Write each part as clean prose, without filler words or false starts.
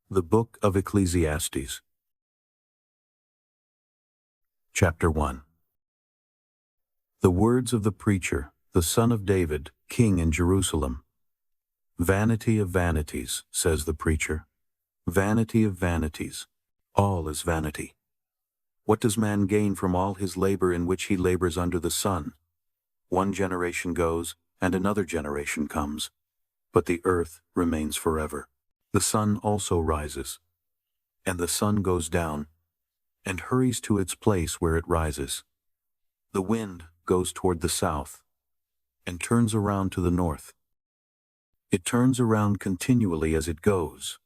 The Book of Ecclesiastes. Chapter 1. The words of the preacher, the son of David, king in Jerusalem. Vanity of vanities, says the preacher. Vanity of vanities. All is vanity. What does man gain from all his labor in which he labors under the sun? One generation goes, and another generation comes, but the earth remains forever. The sun also rises, and the sun goes down, and hurries to its place where it rises. The wind goes toward the south, and turns around to the north. It turns around continually as it goes,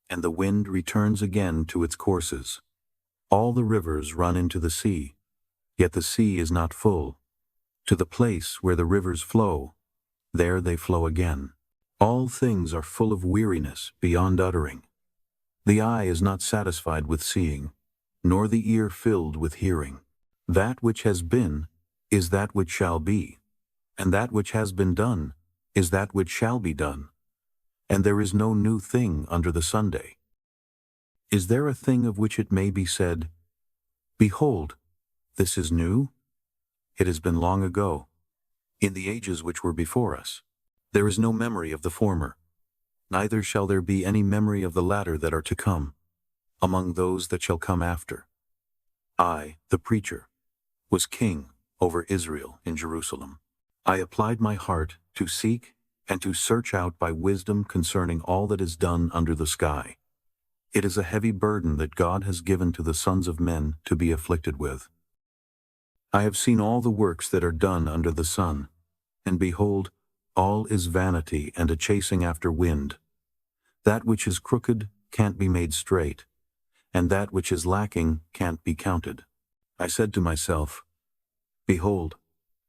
and the wind returns again to its courses. All the rivers run into the sea, yet the sea is not full. To the place where the rivers flow, there they flow again. All things are full of weariness beyond uttering. The eye is not satisfied with seeing, nor the ear filled with hearing. That which has been is that which shall be, and that which has been done is that which shall be done. And there is no new thing under the Sunday. Is there a thing of which it may be said, "Behold, this is new"? It has been long ago, in the ages which were before us. There is no memory of the former, neither shall there be any memory of the latter that are to come, among those that shall come after. I, the preacher, was king over Israel in Jerusalem. I applied my heart to seek and to search out by wisdom concerning all that is done under the sky. It is a heavy burden that God has given to the sons of men to be afflicted with. I have seen all the works that are done under the sun, and behold, all is vanity and a chasing after wind. That which is crooked can't be made straight, and that which is lacking can't be counted. I said to myself, "Behold,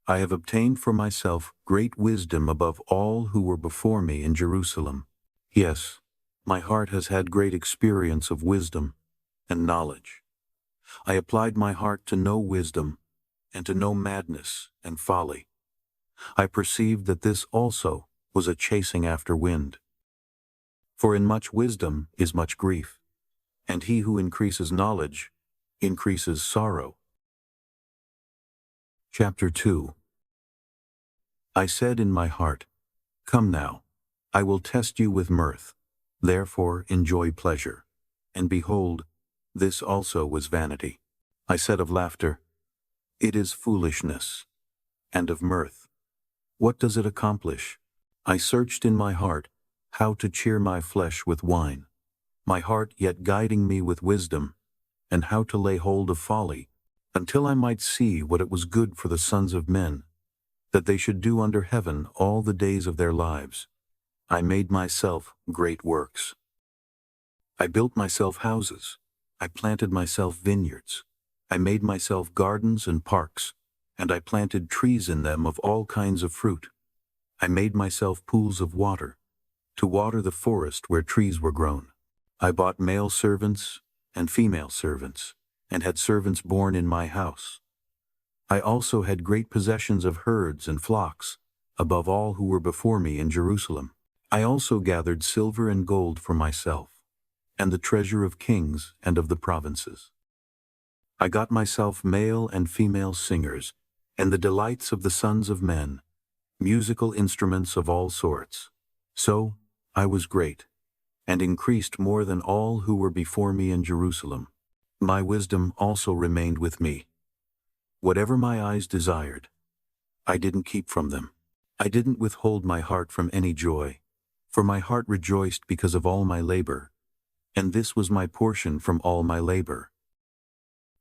I have obtained for myself great wisdom above all who were before me in Jerusalem. Yes, my heart has had great experience of wisdom and knowledge. I applied my heart to know wisdom and to know madness and folly. I perceived that this also was a chasing after wind. For in much wisdom is much grief, and he who increases knowledge increases sorrow." Chapter 2. I said in my heart, "Come now, I will test you with mirth, therefore enjoy pleasure." And behold, this also was vanity. I said of laughter, "It is foolishness," and of mirth, "What does it accomplish?" I searched in my heart how to cheer my flesh with wine, my heart yet guiding me with wisdom, and how to lay hold of folly, until I might see what it was good for the sons of men, that they should do under heaven all the days of their lives. I made myself great works. I built myself houses. I planted myself vineyards. I made myself gardens and parks, and I planted trees in them of all kinds of fruit. I made myself pools of water, to water the forest where trees were grown. I bought male servants and female servants, and had servants born in my house. I also had great possessions of herds and flocks, above all who were before me in Jerusalem. I also gathered silver and gold for myself, and the treasure of kings and of the provinces. I got myself male and female singers, and the delights of the sons of men, musical instruments of all sorts. So I was great, and increased more than all who were before me in Jerusalem. My wisdom also remained with me. Whatever my eyes desired, I didn't keep from them. I didn't withhold my heart from any joy, for my heart rejoiced because of all my labor, and this was my portion from all my labor.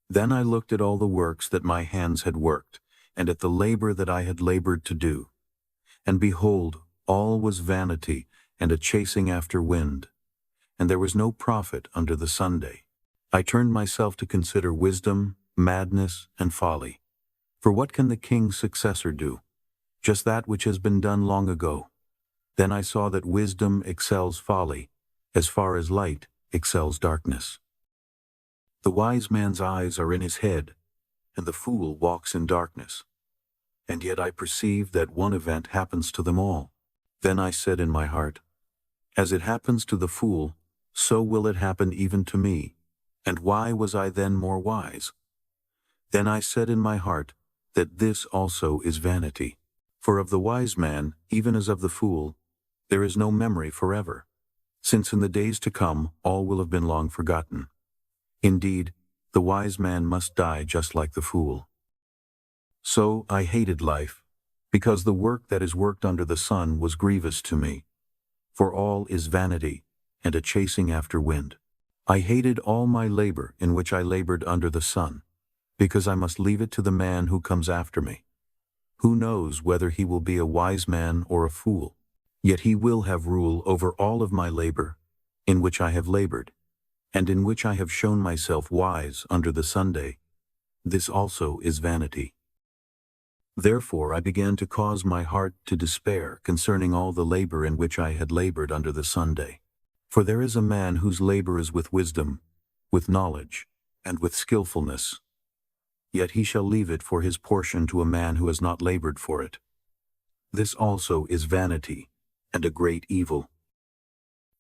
Then I looked at all the works that my hands had worked, and at the labor that I had labored to do. And behold, all was vanity and a chasing after wind, and there was no profit under the Sunday. I turned myself to consider wisdom, madness, and folly. For what can the king's successor do? Just that which has been done long ago. Then I saw that wisdom excels folly, as far as light excels darkness. The wise man's eyes are in his head, and the fool walks in darkness. And yet I perceive that one event happens to them all. Then I said in my heart, "As it happens to the fool, so will it happen even to me. And why was I then more wise? Then I said in my heart, that this also is vanity. For of the wise man, even as of the fool, there is no memory forever, since in the days to come all will have been long forgotten. Indeed, the wise man must die just like the fool. So I hated life, because the work that is worked under the sun was grievous to me. For all is vanity, and a chasing after wind. I hated all my labor in which I labored under the sun, because I must leave it to the man who comes after me. Who knows whether he will be a wise man or a fool? Yet he will have rule over all of my labor, in which I have labored, and in which I have shown myself wise under the Sunday. This also is vanity. Therefore I began to cause my heart to despair concerning all the labor in which I had labored under the Sunday. For there is a man whose labor is with wisdom, with knowledge, and with skillfulness. Yet he shall leave it for his portion to a man who has not labored for it. This also is vanity, and a great evil.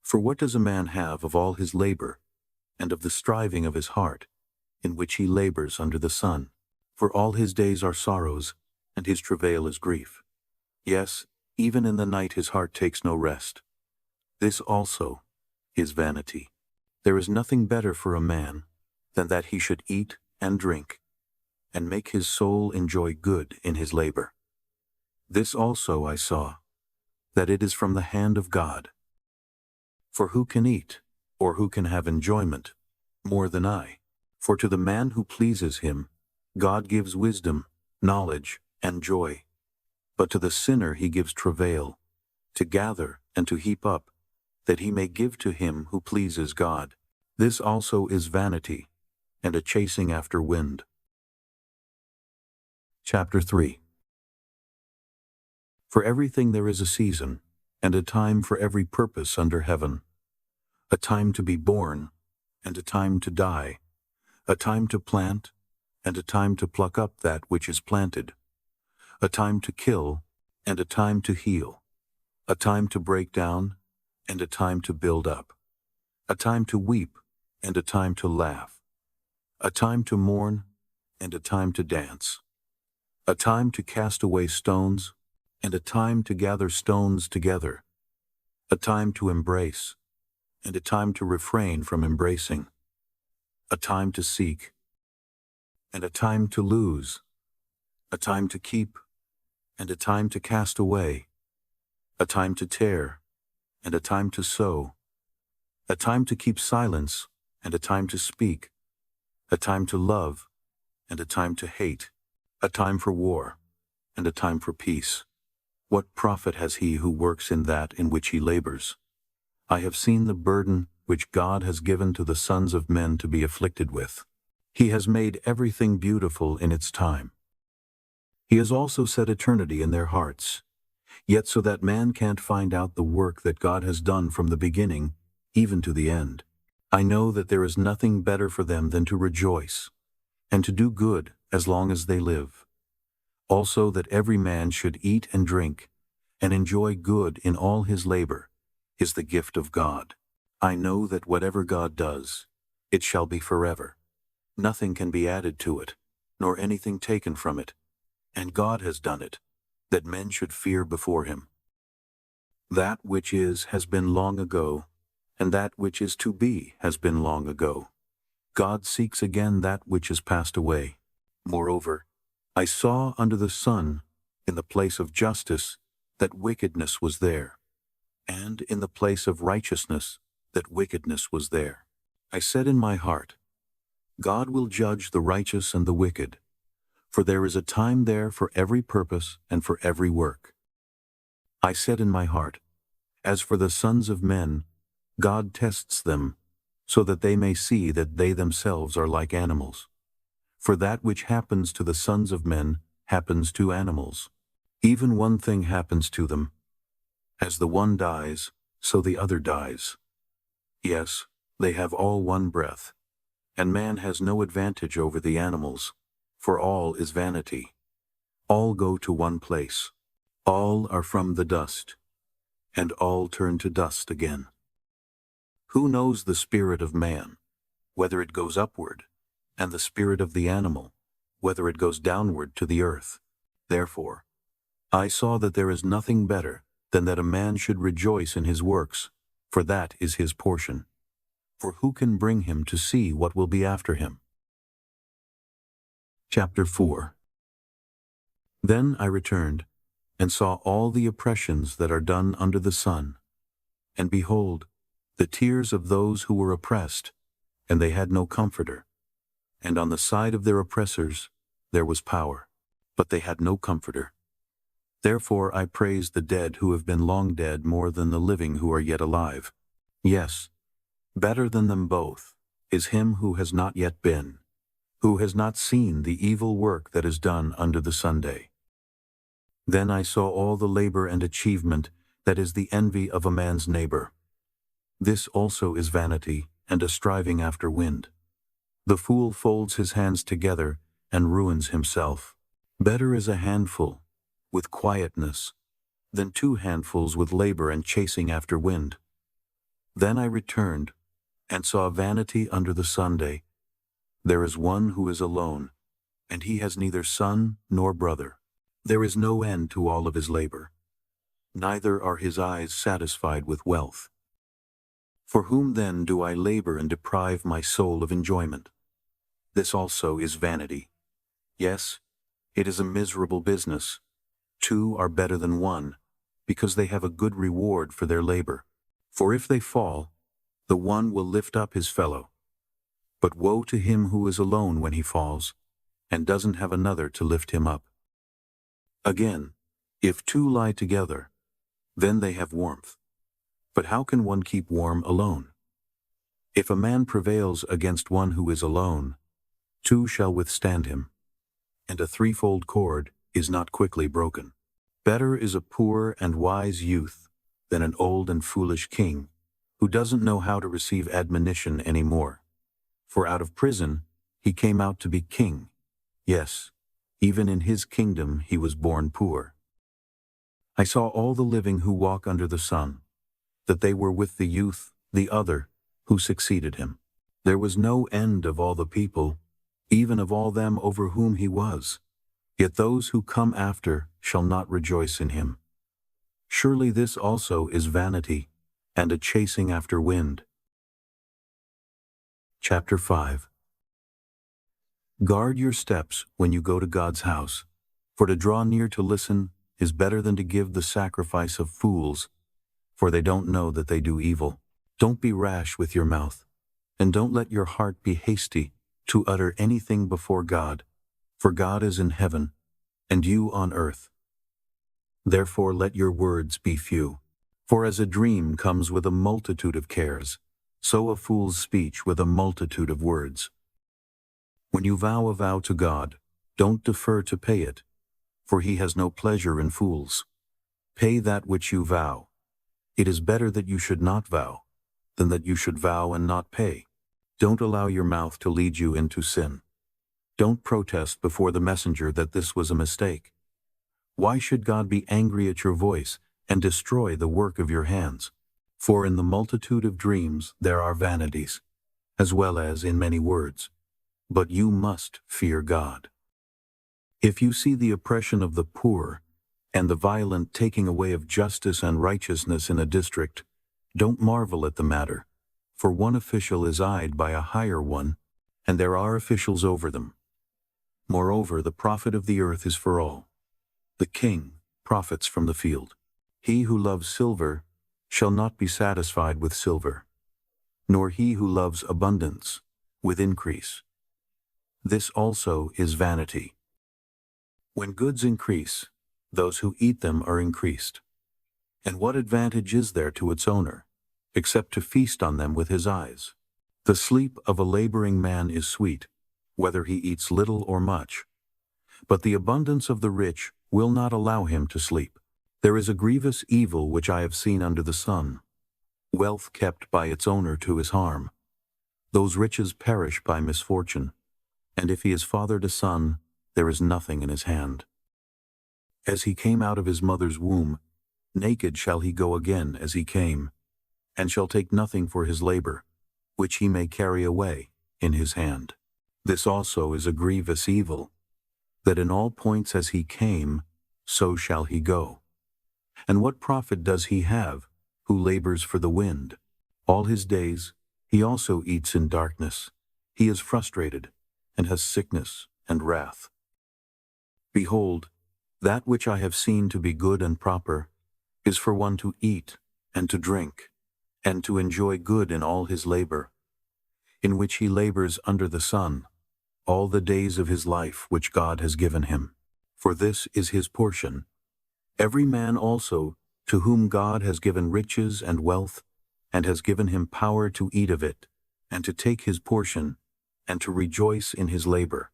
For what does a man have of all his labor, and of the striving of his heart, in which he labors under the sun? For all his days are sorrows, and his travail is grief. Yes, even in the night his heart takes no rest. This also is vanity. There is nothing better for a man than that he should eat and drink, and make his soul enjoy good in his labor. This also I saw, that it is from the hand of God. For who can eat, or who can have enjoyment, more than I? For to the man who pleases him, God gives wisdom, knowledge, and joy. But to the sinner he gives travail, to gather and to heap up, that he may give to him who pleases God. This also is vanity, and a chasing after wind. Chapter 3. For everything there is a season, and a time for every purpose under heaven. A time to be born, and a time to die. A time to plant, and a time to pluck up that which is planted. A time to kill, and a time to heal. A time to break down, and a time to build up. A time to weep, and a time to laugh. A time to mourn, and a time to dance. A time to cast away stones, and a time to gather stones together. A time to embrace, and a time to refrain from embracing. A time to seek, and a time to lose. A time to keep, and a time to cast away. A time to tear, and a time to sow. A time to keep silence, and a time to speak. A time to love, and a time to hate. A time for war, and a time for peace. What profit has he who works in that in which he labors? I have seen the burden which God has given to the sons of men to be afflicted with. He has made everything beautiful in its time. He has also set eternity in their hearts, yet so that man can't find out the work that God has done from the beginning, even to the end. I know that there is nothing better for them than to rejoice, and to do good as long as they live. Also that every man should eat and drink, and enjoy good in all his labor, is the gift of God. I know that whatever God does, it shall be forever. Nothing can be added to it, nor anything taken from it. And God has done it, that men should fear before him. That which is has been long ago, and that which is to be has been long ago. God seeks again that which is passed away. Moreover, I saw under the sun, in the place of justice, that wickedness was there, and in the place of righteousness, that wickedness was there. I said in my heart, God will judge the righteous and the wicked, for there is a time there for every purpose and for every work. I said in my heart, as for the sons of men, God tests them, so that they may see that they themselves are like animals. For that which happens to the sons of men happens to animals. Even one thing happens to them. As the one dies, so the other dies. Yes, they have all one breath, and man has no advantage over the animals, for all is vanity. All go to one place. All are from the dust, and all turn to dust again. Who knows the spirit of man, whether it goes upward, and the spirit of the animal, whether it goes downward to the earth? Therefore, I saw that there is nothing better than that a man should rejoice in his works, for that is his portion. For who can bring him to see what will be after him? Chapter 4. Then I returned, and saw all the oppressions that are done under the sun. And behold, the tears of those who were oppressed, and they had no comforter. And on the side of their oppressors there was power, but they had no comforter. Therefore I praise the dead who have been long dead more than the living who are yet alive. Yes, better than them both is him who has not yet been, who has not seen the evil work that is done under the Sunday. Then I saw all the labor and achievement that is the envy of a man's neighbor. This also is vanity and a striving after wind. The fool folds his hands together and ruins himself. Better is a handful with quietness than 2 handfuls with labor and chasing after wind. Then I returned and saw vanity under the Sunday. There is one who is alone, and he has neither son nor brother. There is no end to all of his labor, neither are his eyes satisfied with wealth. For whom then do I labor and deprive my soul of enjoyment? This also is vanity. Yes, it is a miserable business. 2 are better than 1, because they have a good reward for their labor. For if they fall, the one will lift up his fellow. But woe to him who is alone when he falls, and doesn't have another to lift him up. Again, if 2 lie together, then they have warmth. But how can one keep warm alone? If a man prevails against one who is alone, 2 shall withstand him, and a 3-fold cord is not quickly broken. Better is a poor and wise youth than an old and foolish king, who doesn't know how to receive admonition any more. For out of prison he came out to be king. Yes, even in his kingdom he was born poor. I saw all the living who walk under the sun, that they were with the youth, the other, who succeeded him. There was no end of all the people, even of all them over whom he was. Yet those who come after shall not rejoice in him. Surely this also is vanity, and a chasing after wind. Chapter 5. Guard your steps when you go to God's house, for to draw near to listen is better than to give the sacrifice of fools, for they don't know that they do evil. Don't be rash with your mouth, and don't let your heart be hasty to utter anything before God, for God is in heaven, and you on earth. Therefore let your words be few, for as a dream comes with a multitude of cares, so a fool's speech with a multitude of words. When you vow a vow to God, don't defer to pay it, for he has no pleasure in fools. Pay that which you vow. It is better that you should not vow, than that you should vow and not pay. Don't allow your mouth to lead you into sin. Don't protest before the messenger that this was a mistake. Why should God be angry at your voice and destroy the work of your hands? For in the multitude of dreams there are vanities, as well as in many words. But you must fear God. If you see the oppression of the poor, and the violent taking away of justice and righteousness in a district, don't marvel at the matter, for one official is eyed by a higher one, and there are officials over them. Moreover, the profit of the earth is for all. The king profits from the field. He who loves silver shall not be satisfied with silver, nor he who loves abundance with increase. This also is vanity. When goods increase, those who eat them are increased. And what advantage is there to its owner, except to feast on them with his eyes? The sleep of a laboring man is sweet, whether he eats little or much. But the abundance of the rich will not allow him to sleep. There is a grievous evil which I have seen under the sun, wealth kept by its owner to his harm. Those riches perish by misfortune, and if he is fathered a son, there is nothing in his hand. As he came out of his mother's womb, naked shall he go again as he came, and shall take nothing for his labor, which he may carry away in his hand. This also is a grievous evil, that in all points as he came, so shall he go. And what profit does he have, who labors for the wind? All his days he also eats in darkness. He is frustrated, and has sickness and wrath. Behold, that which I have seen to be good and proper is for one to eat and to drink, and to enjoy good in all his labor, in which he labors under the sun, all the days of his life which God has given him. For this is his portion. Every man also, to whom God has given riches and wealth, and has given him power to eat of it, and to take his portion, and to rejoice in his labor.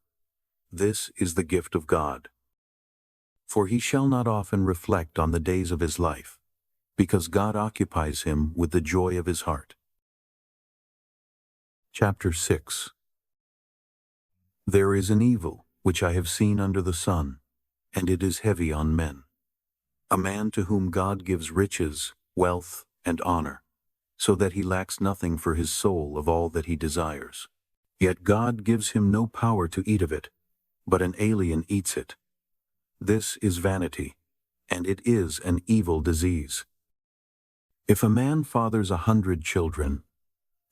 This is the gift of God. For he shall not often reflect on the days of his life, because God occupies him with the joy of his heart. Chapter 6. There is an evil which I have seen under the sun, and it is heavy on men. A man to whom God gives riches, wealth, and honor, so that he lacks nothing for his soul of all that he desires. Yet God gives him no power to eat of it, but an alien eats it. This is vanity, and it is an evil disease. If a man fathers 100 children,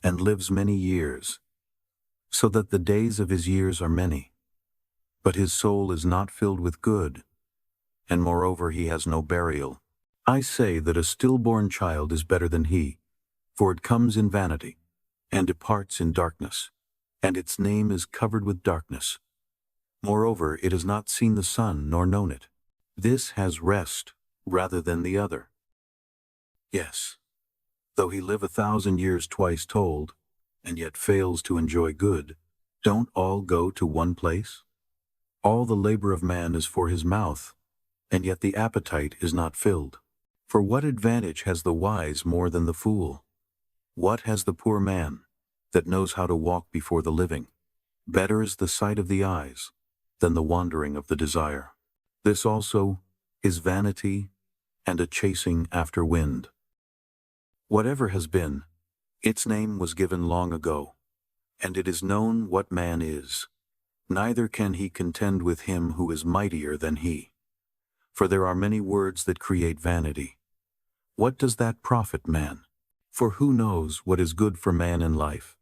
and lives many years, so that the days of his years are many, but his soul is not filled with good, and moreover he has no burial, I say that a stillborn child is better than he, for it comes in vanity, and departs in darkness, and its name is covered with darkness. Moreover, it has not seen the sun nor known it. This has rest rather than the other. Yes, though he live 1,000 years twice told, and yet fails to enjoy good, don't all go to one place? All the labor of man is for his mouth, and yet the appetite is not filled. For what advantage has the wise more than the fool? What has the poor man, that knows how to walk before the living? Better is the sight of the eyes than the wandering of the desire. This also is vanity and a chasing after wind. Whatever has been, its name was given long ago, and it is known what man is. Neither can he contend with him who is mightier than he. For there are many words that create vanity. What does that profit man? For who knows what is good for man in life?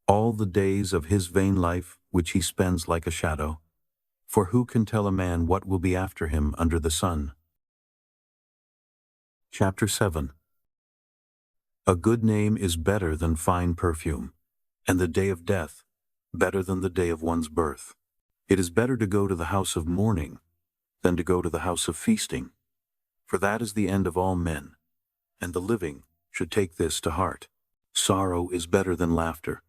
All the days of his vain life which he spends like a shadow. For who can tell a man what will be after him under the sun? Chapter 7. A good name is better than fine perfume, and the day of death better than the day of one's birth. It is better to go to the house of mourning than to go to the house of feasting, for that is the end of all men, and the living should take this to heart. Sorrow is better than laughter,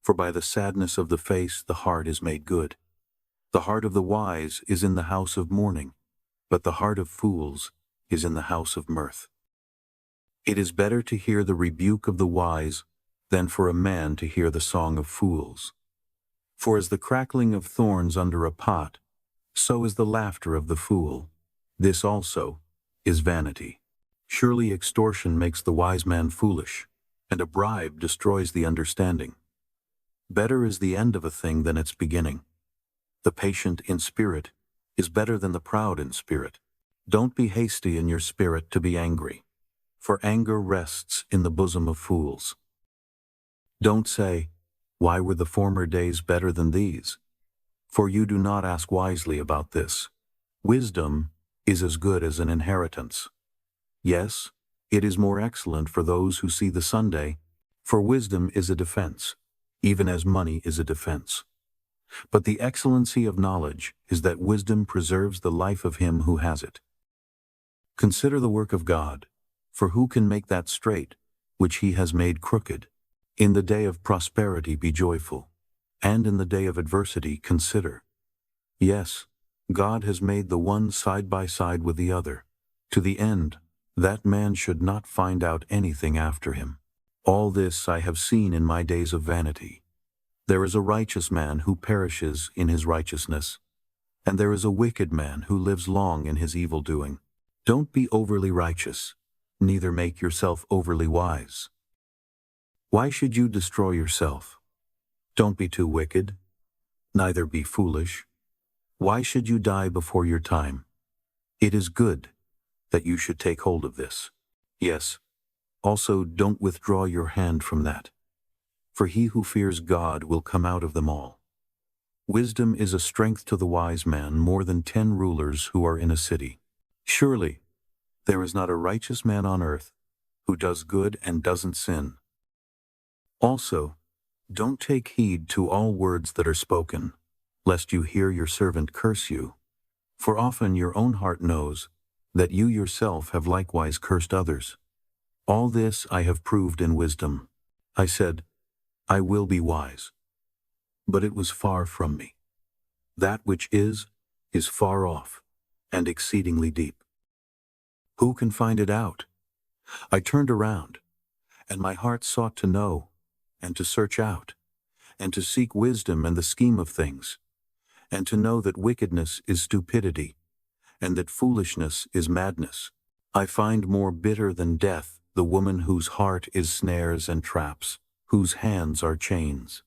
for by the sadness of the face the heart is made good. The heart of the wise is in the house of mourning, but the heart of fools is in the house of mirth. It is better to hear the rebuke of the wise than for a man to hear the song of fools. For as the crackling of thorns under a pot, so is the laughter of the fool. This also is vanity. Surely extortion makes the wise man foolish, and a bribe destroys the understanding. Better is the end of a thing than its beginning. The patient in spirit is better than the proud in spirit. Don't be hasty in your spirit to be angry, for anger rests in the bosom of fools. Don't say, "Why were the former days better than these?" For you do not ask wisely about this. Wisdom is as good as an inheritance. Yes, it is more excellent for those who see the Sunday, for wisdom is a defense, even as money is a defense. But the excellency of knowledge is that wisdom preserves the life of him who has it. Consider the work of God, for who can make that straight which he has made crooked? In the day of prosperity be joyful, and in the day of adversity consider. Yes, God has made the one side by side with the other, to the end that man should not find out anything after him. All this I have seen in my days of vanity. There is a righteous man who perishes in his righteousness, and there is a wicked man who lives long in his evil doing. Don't be overly righteous, neither make yourself overly wise. Why should you destroy yourself? Don't be too wicked, neither be foolish. Why should you die before your time? It is good that you should take hold of this. Yes, also don't withdraw your hand from that. For he who fears God will come out of them all. Wisdom is a strength to the wise man more than 10 rulers who are in a city. Surely, there is not a righteous man on earth who does good and doesn't sin. Also, don't take heed to all words that are spoken, lest you hear your servant curse you. For often your own heart knows that you yourself have likewise cursed others. All this I have proved in wisdom. I said, I will be wise. But it was far from me. That which is far off, and exceedingly deep. Who can find it out? I turned around, and my heart sought to know, and to search out, and to seek wisdom and the scheme of things, and to know that wickedness is stupidity, and that foolishness is madness. I find more bitter than death the woman whose heart is snares and traps, whose hands are chains.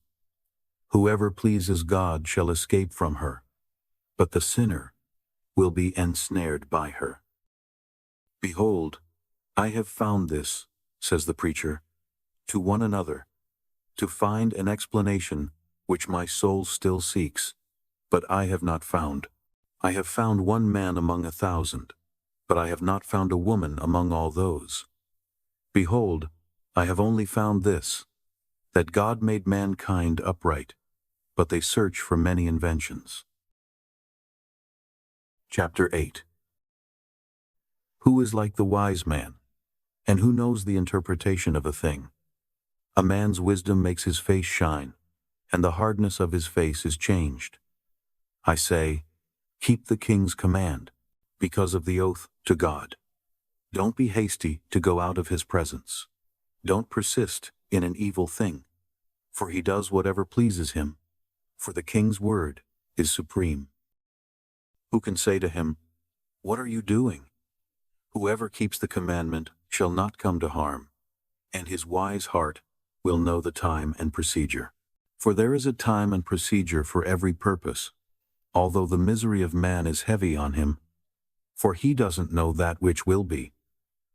Whoever pleases God shall escape from her, but the sinner will be ensnared by her. Behold, I have found this, says the preacher, to one another, to find an explanation which my soul still seeks, but I have not found. I have found one man among 1,000, but I have not found a woman among all those. Behold, I have only found this, that God made mankind upright, but they search for many inventions. Chapter 8. Who is like the wise man, and who knows the interpretation of a thing? A man's wisdom makes his face shine, and the hardness of his face is changed. I say, keep the king's command, because of the oath to God. Don't be hasty to go out of his presence. Don't persist in an evil thing, for he does whatever pleases him, for the king's word is supreme. Who can say to him, what are you doing? Whoever keeps the commandment shall not come to harm, and his wise heart will know the time and procedure. For there is a time and procedure for every purpose, although the misery of man is heavy on him, for he doesn't know that which will be.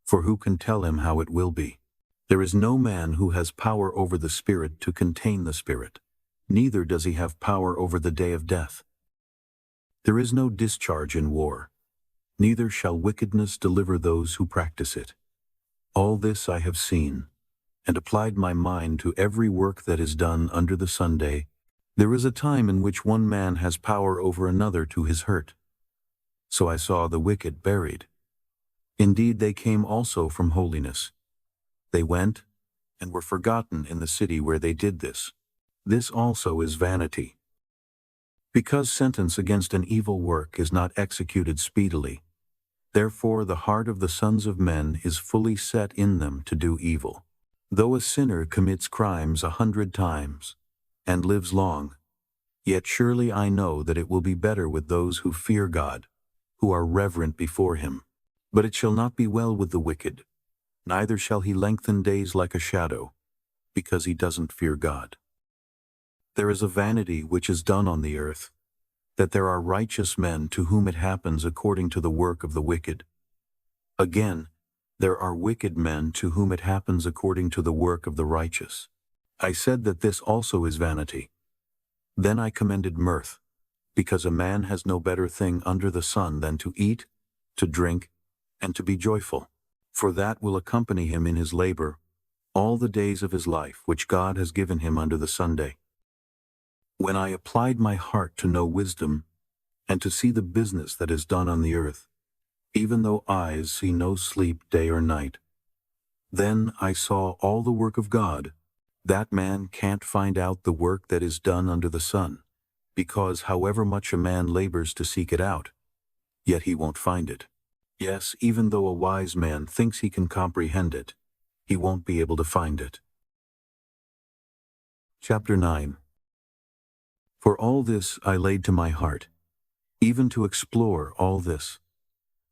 For who can tell him how it will be? There is no man who has power over the spirit to contain the spirit, neither does he have power over the day of death. There is no discharge in war, neither shall wickedness deliver those who practice it. All this I have seen, and applied my mind to every work that is done under the Sunday. There is a time in which one man has power over another to his hurt. So I saw the wicked buried. Indeed, they came also from holiness. They went and were forgotten in the city where they did this. This also is vanity. Because sentence against an evil work is not executed speedily, therefore the heart of the sons of men is fully set in them to do evil. Though a sinner commits crimes 100 times, and lives long, yet surely I know that it will be better with those who fear God, who are reverent before him. But it shall not be well with the wicked, neither shall he lengthen days like a shadow, because he doesn't fear God. There is a vanity which is done on the earth, that there are righteous men to whom it happens according to the work of the wicked. Again, there are wicked men to whom it happens according to the work of the righteous. I said that this also is vanity. Then I commended mirth, because a man has no better thing under the sun than to eat, to drink, and to be joyful, for that will accompany him in his labor all the days of his life which God has given him under the Sunday. When I applied my heart to know wisdom, and to see the business that is done on the earth, even though eyes see no sleep day or night, then I saw all the work of God. That man can't find out the work that is done under the sun, because however much a man labors to seek it out, yet he won't find it. Yes, even though a wise man thinks he can comprehend it, he won't be able to find it. Chapter 9. For all this I laid to my heart, even to explore all this,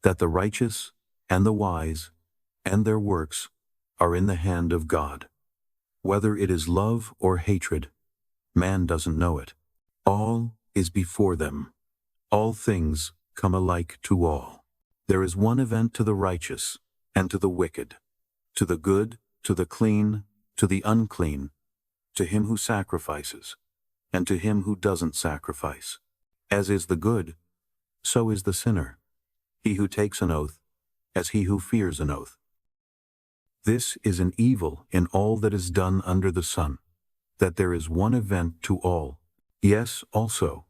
that the righteous and the wise and their works are in the hand of God. Whether it is love or hatred, man doesn't know it. All is before them. All things come alike to all. There is one event to the righteous and to the wicked, to the good, to the clean, to the unclean, to him who sacrifices, and to him who doesn't sacrifice. As is the good, so is the sinner, he who takes an oath, as he who fears an oath. This is an evil in all that is done under the sun, that there is one event to all. Yes, also,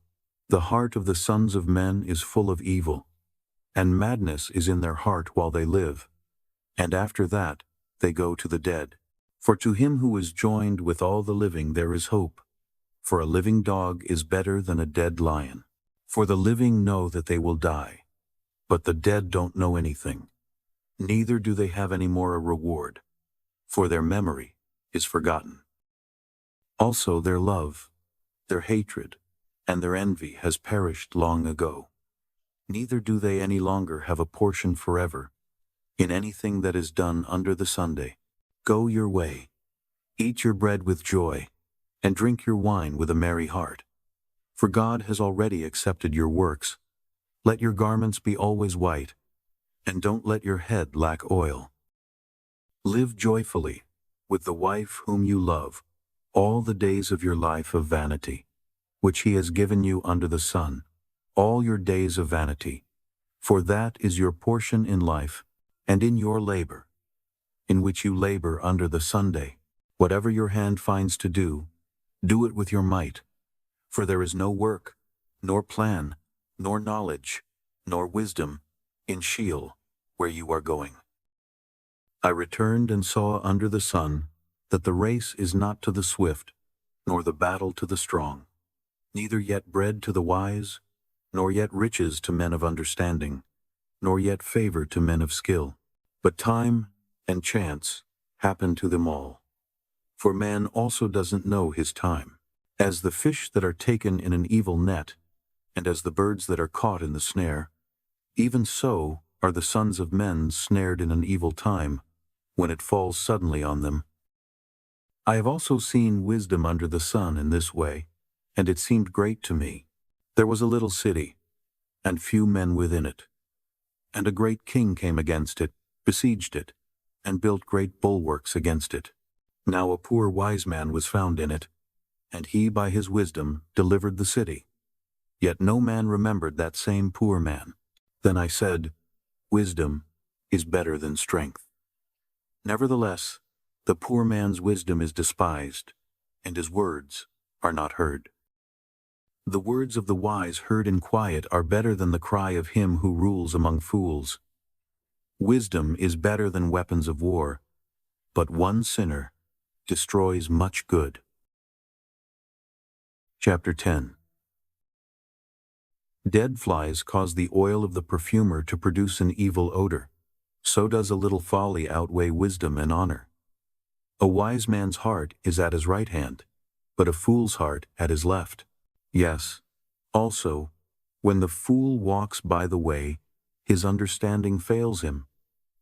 the heart of the sons of men is full of evil, and madness is in their heart while they live, and after that they go to the dead. For to him who is joined with all the living there is hope, for a living dog is better than a dead lion. For the living know that they will die, but the dead don't know anything, neither do they have any more a reward, for their memory is forgotten. Also their love, their hatred, and their envy has perished long ago. Neither do they any longer have a portion forever in anything that is done under the Sunday. Go your way, eat your bread with joy, and drink your wine with a merry heart. For God has already accepted your works. Let your garments be always white, and don't let your head lack oil. Live joyfully with the wife whom you love all the days of your life of vanity, which he has given you under the sun, all your days of vanity. For that is your portion in life, and in your labor, in which you labor under the Sunday. Whatever your hand finds to do, do it with your might. For there is no work, nor plan, nor knowledge, nor wisdom in Sheol, where you are going. I returned and saw under the sun that the race is not to the swift, nor the battle to the strong, neither yet bread to the wise, nor yet riches to men of understanding, nor yet favor to men of skill. But time and chance happen to them all. For man also doesn't know his time. As the fish that are taken in an evil net, and as the birds that are caught in the snare, even so are the sons of men snared in an evil time, when it falls suddenly on them. I have also seen wisdom under the sun in this way, and it seemed great to me. There was a little city, and few men within it. And a great king came against it, besieged it, and built great bulwarks against it. Now a poor wise man was found in it, and he by his wisdom delivered the city. Yet no man remembered that same poor man. Then I said, Wisdom is better than strength. Nevertheless, the poor man's wisdom is despised, and his words are not heard. The words of the wise heard in quiet are better than the cry of him who rules among fools. Wisdom is better than weapons of war, but one sinner destroys much good. Chapter 10. Dead flies cause the oil of the perfumer to produce an evil odor. So does a little folly outweigh wisdom and honor. A wise man's heart is at his right hand, but a fool's heart at his left. Yes, also, when the fool walks by the way, his understanding fails him,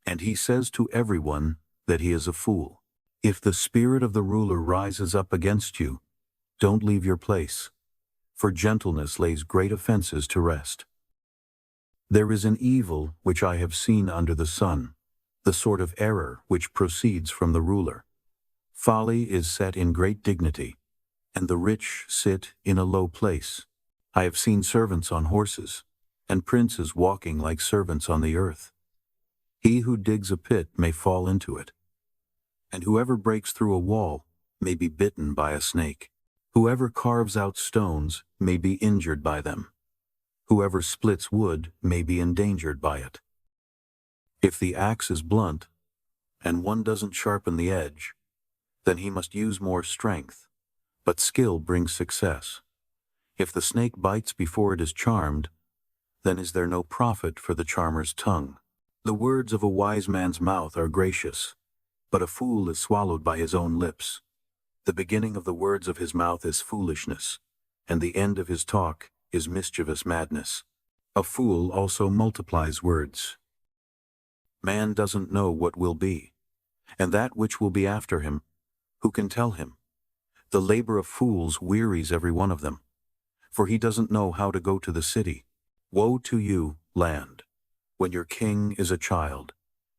and he says to everyone that he is a fool. If the spirit of the ruler rises up against you, don't leave your place, for gentleness lays great offenses to rest. There is an evil which I have seen under the sun, the sort of error which proceeds from the ruler. Folly is set in great dignity, and the rich sit in a low place. I have seen servants on horses, and princes walking like servants on the earth. He who digs a pit may fall into it, and whoever breaks through a wall may be bitten by a snake. Whoever carves out stones may be injured by them. Whoever splits wood may be endangered by it. If the axe is blunt, and one doesn't sharpen the edge, then he must use more strength, but skill brings success. If the snake bites before it is charmed, then is there no profit for the charmer's tongue. The words of a wise man's mouth are gracious, but a fool is swallowed by his own lips. The beginning of the words of his mouth is foolishness, and the end of his talk is mischievous madness. A fool also multiplies words. Man doesn't know what will be, and that which will be after him, Who can tell him? The labor of fools wearies every one of them, for he doesn't know how to go to the city. Woe to you, land, when your king is a child,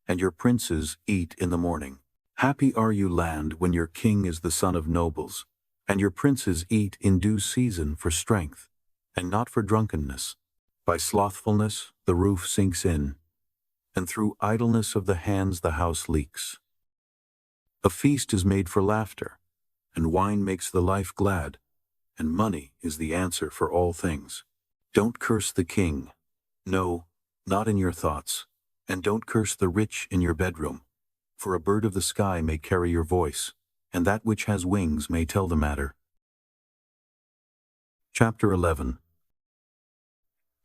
and your princes eat in the morning. Happy are you, land, when your king is the son of nobles, and your princes eat in due season for strength, and not for drunkenness. By slothfulness the roof sinks in, and through idleness of the hands the house leaks. A feast is made for laughter, and wine makes the life glad, and money is the answer for all things. Don't curse the king, no, not in your thoughts, and don't curse the rich in your bedroom, for a bird of the sky may carry your voice, and that which has wings may tell the matter. Chapter 11.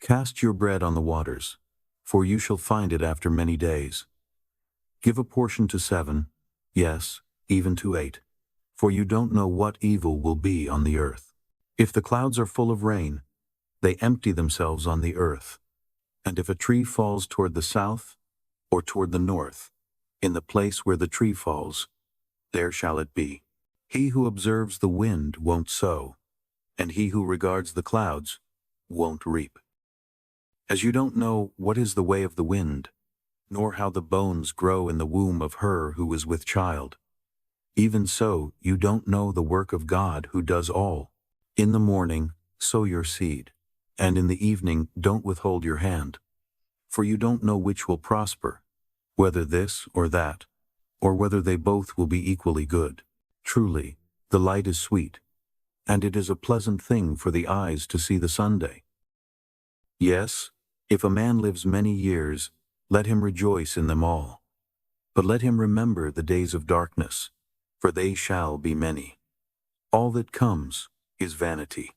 Cast your bread on the waters, for you shall find it after many days. Give a portion to 7, yes, even to 8, for you don't know what evil will be on the earth. If the clouds are full of rain, they empty themselves on the earth. And if a tree falls toward the south or toward the north, in the place where the tree falls, there shall it be. He who observes the wind won't sow, and he who regards the clouds won't reap. As you don't know what is the way of the wind, nor how the bones grow in the womb of her who is with child, even so you don't know the work of God who does all. In the morning sow your seed, and in the evening don't withhold your hand, for you don't know which will prosper, whether this or that, or whether they both will be equally good. Truly, the light is sweet, and it is a pleasant thing for the eyes to see the Sunday. Yes, if a man lives many years, let him rejoice in them all. But let him remember the days of darkness, for they shall be many. All that comes is vanity.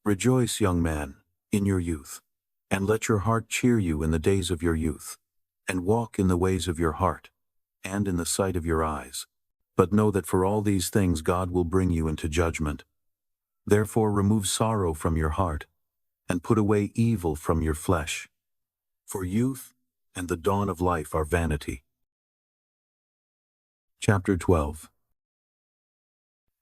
Rejoice, young man, in your youth, and let your heart cheer you in the days of your youth, and walk in the ways of your heart, and in the sight of your eyes. But know that for all these things God will bring you into judgment. Therefore remove sorrow from your heart, and put away evil from your flesh. For youth and the dawn of life are vanity. Chapter 12.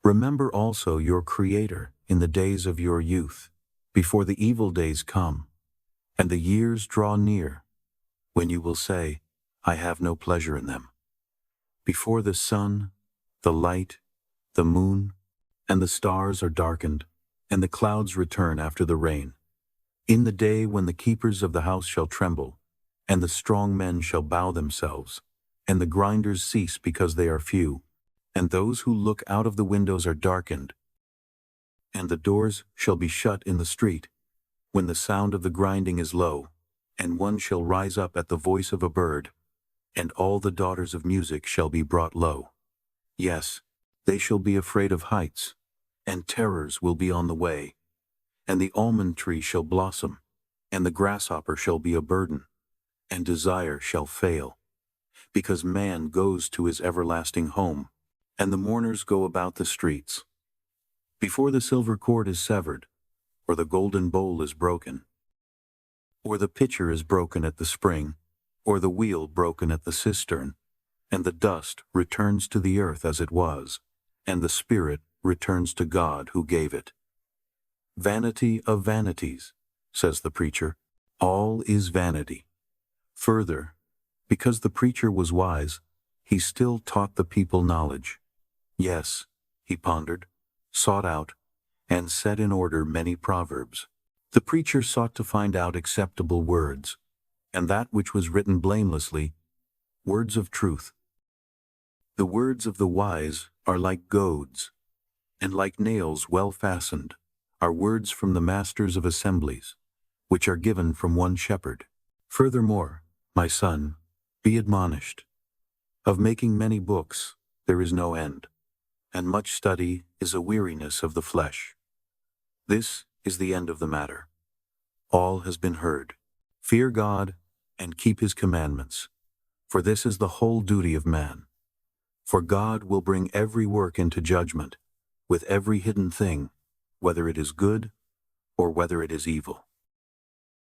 Remember also your Creator in the days of your youth, before the evil days come, and the years draw near, when you will say, I have no pleasure in them. Before the sun, the light, the moon, and the stars are darkened, and the clouds return after the rain. In the day when the keepers of the house shall tremble, and the strong men shall bow themselves, and the grinders cease because they are few, and those who look out of the windows are darkened, and the doors shall be shut in the street, when the sound of the grinding is low, and one shall rise up at the voice of a bird, and all the daughters of music shall be brought low. Yes, they shall be afraid of heights, and terrors will be on the way, and the almond tree shall blossom, and the grasshopper shall be a burden, and desire shall fail, because man goes to his everlasting home, and the mourners go about the streets. Before the silver cord is severed, or the golden bowl is broken, or the pitcher is broken at the spring, or the wheel broken at the cistern, and the dust returns to the earth as it was, and the spirit returns to God who gave it. Vanity of vanities, says the preacher, all is vanity. Further, because the preacher was wise, he still taught the people knowledge. Yes, he pondered, sought out, and set in order many proverbs. The preacher sought to find out acceptable words, and that which was written blamelessly, words of truth. The words of the wise are like goads, and like nails well fastened are words from the masters of assemblies, which are given from one shepherd. Furthermore, my son, be admonished. Of making many books there is no end, and much study is a weariness of the flesh. This is the end of the matter. All has been heard. Fear God and keep his commandments, for this is the whole duty of man. For God will bring every work into judgment, with every hidden thing, whether it is good or whether it is evil.